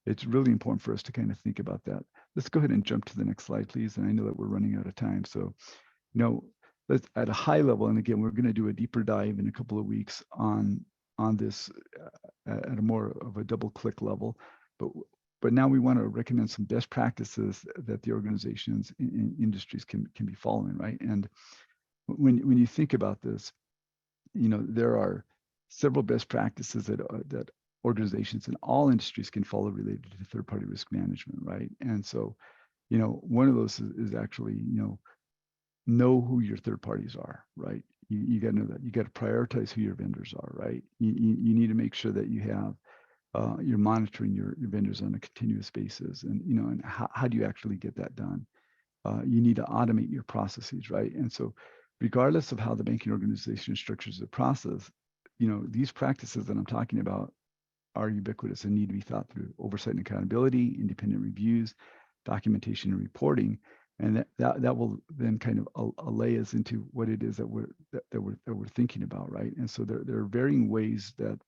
it's really important for us to kind of think about that. Let's go ahead and jump to the next slide, please. And I know that we're running out of time. So, let's, at a high level, and again, we're going to do a deeper dive in a couple of weeks on this at a more of a double click level. But now we want to recommend some best practices that the organizations in industries can be following, right? And when you think about this, there are several best practices that organizations in all industries can follow related to third-party risk management, right? And so, one of those is actually, know who your third parties are, right? You got to know that. You got to prioritize who your vendors are, right? You need to make sure that you have, you're monitoring your vendors on a continuous basis, and how do you actually get that done? You need to automate your processes, right? And so, regardless of how the banking organization structures the process, these practices that I'm talking about are ubiquitous and need to be thought through. Oversight and accountability, independent reviews, documentation and reporting, and that will then kind of allay us into what it is that we're thinking about, right? And so there are varying ways that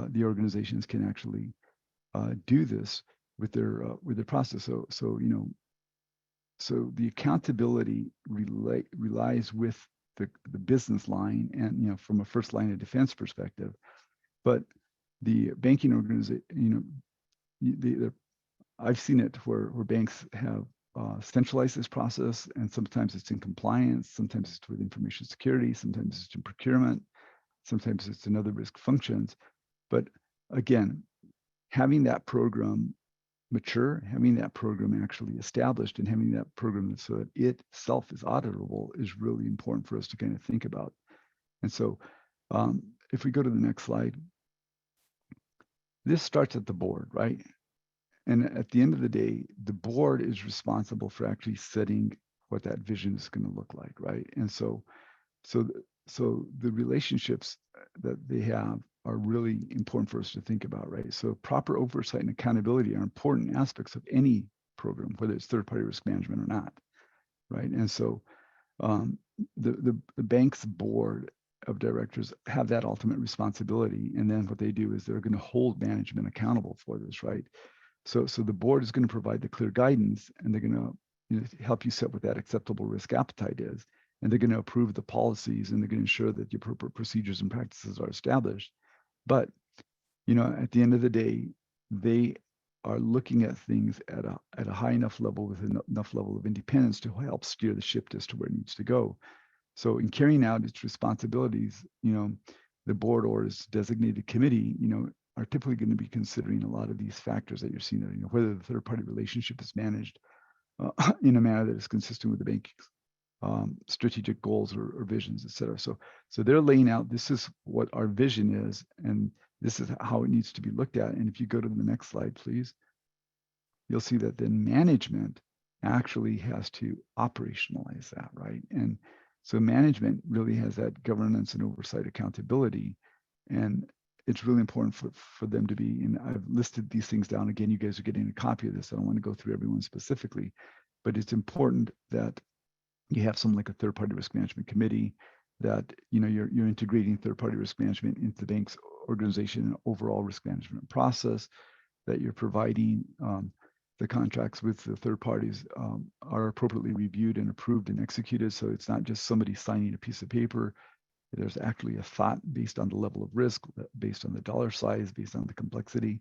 the organizations can actually do this with their process. So the accountability relies with the business line and from a first line of defense perspective, but the banking organization, I've seen it where banks have centralized this process, and sometimes it's in compliance, sometimes it's with information security, sometimes it's in procurement, sometimes it's in other risk functions. But again, having that program mature, having that program actually established, and having that program so that it itself is auditable is really important for us to kind of think about. And so if we go to the next slide, this starts at the board, right? And at the end of the day, the board is responsible for actually setting what that vision is going to look like, right? And so the relationships that they have are really important for us to think about, right? So proper oversight and accountability are important aspects of any program, whether it's third-party risk management or not, right? And so the bank's board of directors have that ultimate responsibility, and then what they do is they're going to hold management accountable for this, right? So the board is going to provide the clear guidance, and they're going to help you set what that acceptable risk appetite is, and they're going to approve the policies, and they're going to ensure that the appropriate procedures and practices are established. But at the end of the day, they are looking at things at a high enough level with enough level of independence to help steer the ship as to where it needs to go. So in carrying out its responsibilities, the board or its designated committee, are typically going to be considering a lot of these factors that you're seeing there, whether the third-party relationship is managed in a manner that is consistent with the bank's strategic goals or visions, et cetera. So they're laying out, this is what our vision is, and this is how it needs to be looked at. And if you go to the next slide, please, you'll see that then management actually has to operationalize that, right? And so management really has that governance and oversight accountability. And it's really important for them to be, and I've listed these things down. Again, you guys are getting a copy of this. I don't want to go through everyone specifically, but it's important that you have something like a third-party risk management committee, that you're integrating third-party risk management into the bank's organization and overall risk management process, that you're providing the contracts with the third parties are appropriately reviewed and approved and executed. So it's not just somebody signing a piece of paper, There's actually a thought based on the level of risk, based on the dollar size, based on the complexity.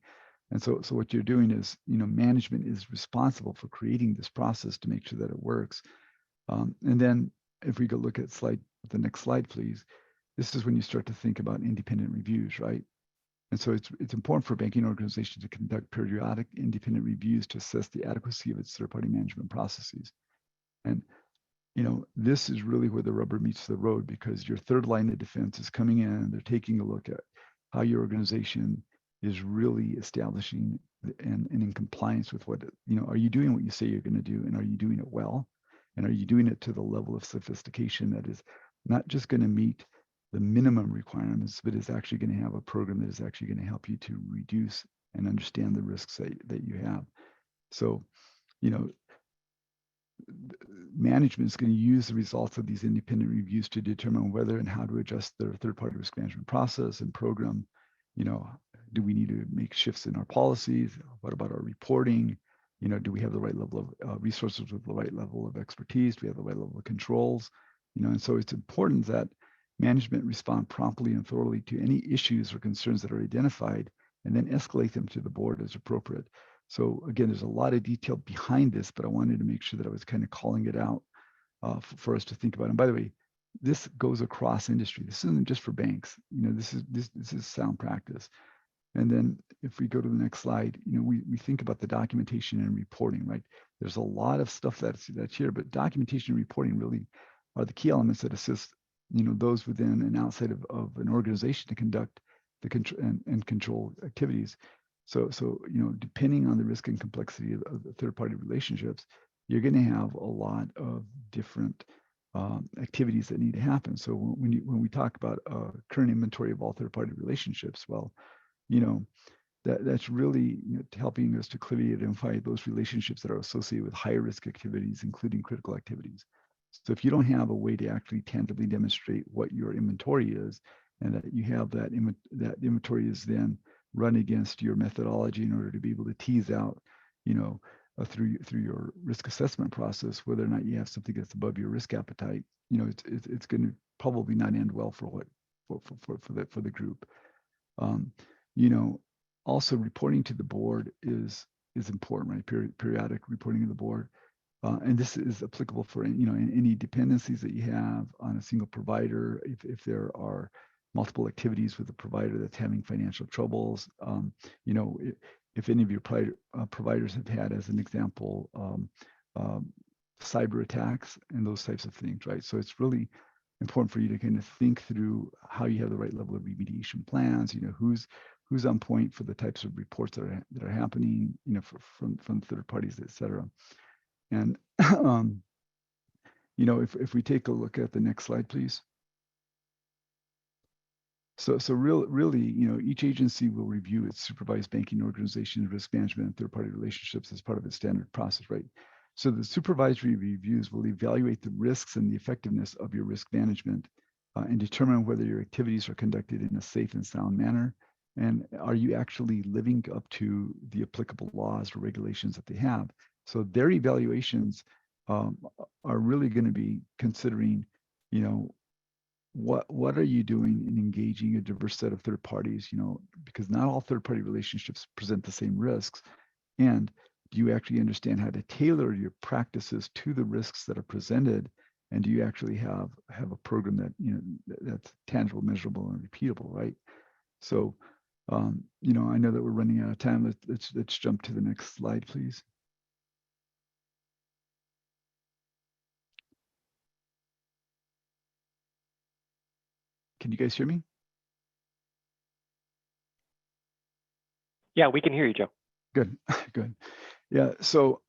And so what you're doing is, management is responsible for creating this process to make sure that it works. And then if we go look at the next slide, please, this is when you start to think about independent reviews, right? And so it's important for a banking organization to conduct periodic independent reviews to assess the adequacy of its third-party management processes. And this is really where the rubber meets the road, because your third line of defense is coming in, they're taking a look at how your organization is really establishing and in compliance with what, are you doing what you say you're going to do, and are you doing it well? And are you doing it to the level of sophistication that is not just going to meet the minimum requirements, but is actually going to have a program that is actually going to help you to reduce and understand the risks that you have. So, management is going to use the results of these independent reviews to determine whether and how to adjust their third-party risk management process and program. Do we need to make shifts in our policies? What about our reporting? Do we have the right level of resources with the right level of expertise? Do we have the right level of controls? And so it's important that management respond promptly and thoroughly to any issues or concerns that are identified, and then escalate them to the board as appropriate. So again, there's a lot of detail behind this, but I wanted to make sure that I was kind of calling it out for us to think about. And by the way, this goes across industry. This isn't just for banks. This is sound practice. And then if we go to the next slide, we think about the documentation and reporting, right? There's a lot of stuff that's here, but documentation and reporting really are the key elements that assist, those within and outside of an organization to conduct the control activities. So depending on the risk and complexity of the third-party relationships, you're going to have a lot of different activities that need to happen. So when we talk about current inventory of all third-party relationships, well, that's really helping us to clearly identify those relationships that are associated with higher risk activities, including critical activities. So if you don't have a way to actually tangibly demonstrate what your inventory is, and that you have that inventory is then run against your methodology in order to be able to tease out, through your risk assessment process, whether or not you have something that's above your risk appetite, it's going to probably not end well for the group. Also reporting to the board is important, right? Periodic reporting to the board. And this is applicable for any dependencies that you have on a single provider. If there are multiple activities with a provider that's having financial troubles, if any of your providers have had, as an example, cyber attacks and those types of things, right? So it's really important for you to kind of think through how you have the right level of remediation plans. Who's on point for the types of reports that are happening, from third parties, et cetera. And if we take a look at the next slide, please. So really, each agency will review its supervised banking organization's risk management and third-party relationships as part of its standard process, right? So the supervisory reviews will evaluate the risks and the effectiveness of your risk management and determine whether your activities are conducted in a safe and sound manner, and are you actually living up to the applicable laws or regulations that they have. So their evaluations are really going to be considering, what are you doing in engaging a diverse set of third parties, because not all third-party relationships present the same risks. And do you actually understand how to tailor your practices to the risks that are presented? And do you actually have a program that, that's tangible, measurable, and repeatable, right? So, I know that we're running out of time. Let's jump to the next slide, please. Can you guys hear me? Yeah, we can hear you, Joe. Good, good. Yeah, so,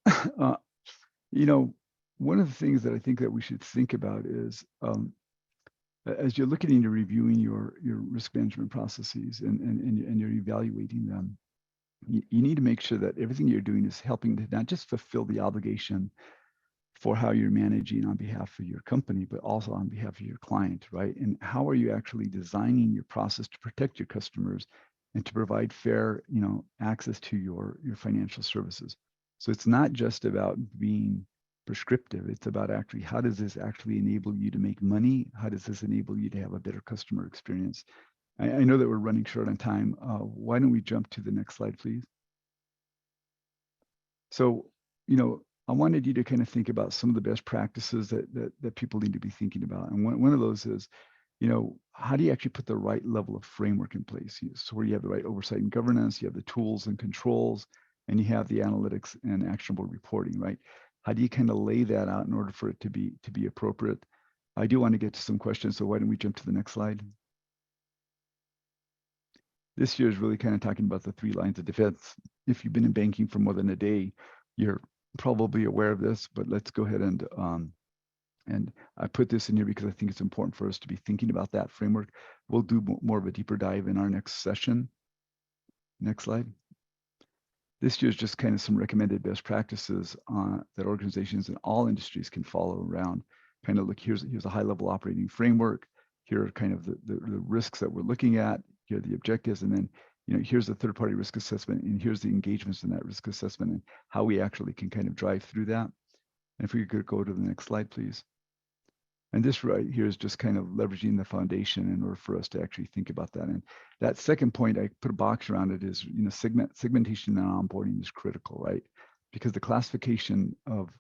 one of the things that I think that we should think about is, as you're looking into reviewing your risk management processes and you're evaluating them, you need to make sure that everything you're doing is helping to not just fulfill the obligation for how you're managing on behalf of your company, but also on behalf of your client, right? And how are you actually designing your process to protect your customers and to provide fair, access to your financial services? So it's not just about being prescriptive. It's about actually, how does this actually enable you to make money? How does this enable you to have a better customer experience? I know that we're running short on time. Why don't we jump to the next slide, please? So, I wanted you to kind of think about some of the best practices that people need to be thinking about. And one of those is, how do you actually put the right level of framework in place? So where you have the right oversight and governance, you have the tools and controls, and you have the analytics and actionable reporting, right? How do you kind of lay that out in order for it to be appropriate? I do want to get to some questions, so why don't we jump to the next slide? This year is really kind of talking about the 3 lines of defense. If you've been in banking for more than a day, you're probably aware of this, but let's go ahead and I put this in here because I think it's important for us to be thinking about that framework. We'll do more of a deeper dive in our next session. Next slide. This year is just kind of some recommended best practices that organizations in all industries can follow around. Kind of look, here's a high level operating framework. Here are kind of the risks that we're looking at. Here are the objectives, and then here's the third-party risk assessment, and here's the engagements in that risk assessment, and how we actually can kind of drive through that. And if we could go to the next slide, please. And this right here is just kind of leveraging the foundation in order for us to actually think about that. And that second point, I put a box around it, is segmentation and onboarding is critical, right? Because the classification of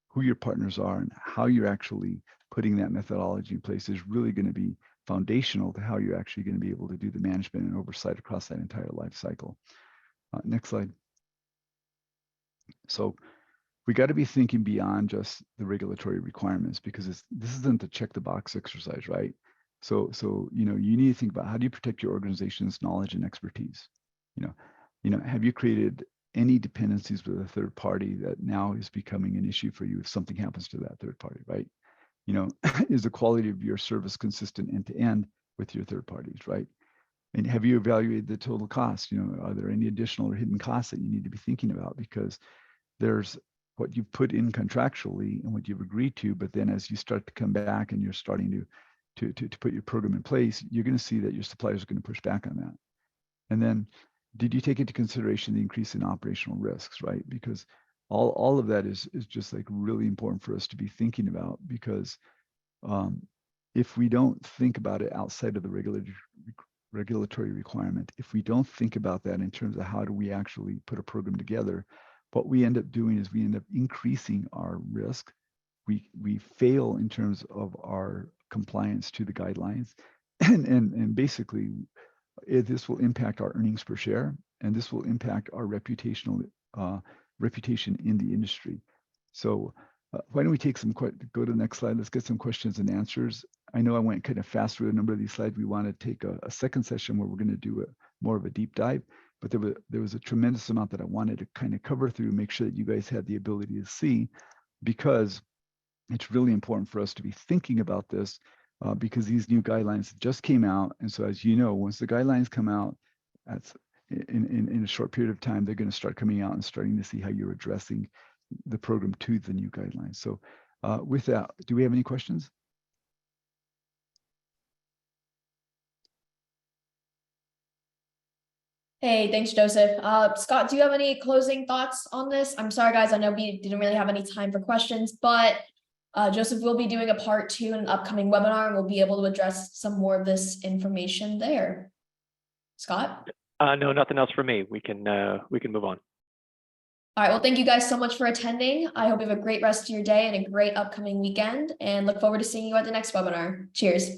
who your partners are and how you're actually putting that methodology in place is really going to be foundational to how you're actually going to be able to do the management and oversight across that entire life cycle. Next slide. So we got to be thinking beyond just the regulatory requirements, because this isn't a check the box exercise, right? So you need to think about, how do you protect your organization's knowledge and expertise? Have you created any dependencies with a third party that now is becoming an issue for you if something happens to that third party, right? Is the quality of your service consistent end to end with your third parties, right? And have you evaluated the total cost? Are there any additional or hidden costs that you need to be thinking about? Because there's what you've put in contractually and what you've agreed to, but then as you start to come back and you're starting to put your program in place, you're going to see that your suppliers are going to push back on that. And then, did you take into consideration the increase in operational risks, right? Because all of that is just like really important for us to be thinking about, because if we don't think about it outside of the regulatory requirement, if we don't think about that in terms of how do we actually put a program together, what we end up doing is we end up increasing our risk. We fail in terms of our compliance to the guidelines, and basically this will impact our earnings per share, and this will impact our reputation in the industry. So why don't we take go to the next slide. Let's get some questions and answers. I know I went kind of fast through a number of these slides. We want to take a second session where we're going to do more of a deep dive, but there was a tremendous amount that I wanted to kind of cover through, make sure that you guys had the ability to see, because it's really important for us to be thinking about this, because these new guidelines just came out. And so, as you know, once the guidelines come out, that's in a short period of time, they're going to start coming out and starting to see how you're addressing the program to the new guidelines. So with that, do we have any questions? Hey, thanks, Joseph. Scott, do you have any closing thoughts on this? I'm sorry, guys, I know we didn't really have any time for questions, but Joseph will be doing a part 2 in an upcoming webinar, and we'll be able to address some more of this information there. Scott? No, nothing else for me. We can move on. All right, well, thank you guys so much for attending. I hope you have a great rest of your day and a great upcoming weekend, and look forward to seeing you at the next webinar. Cheers.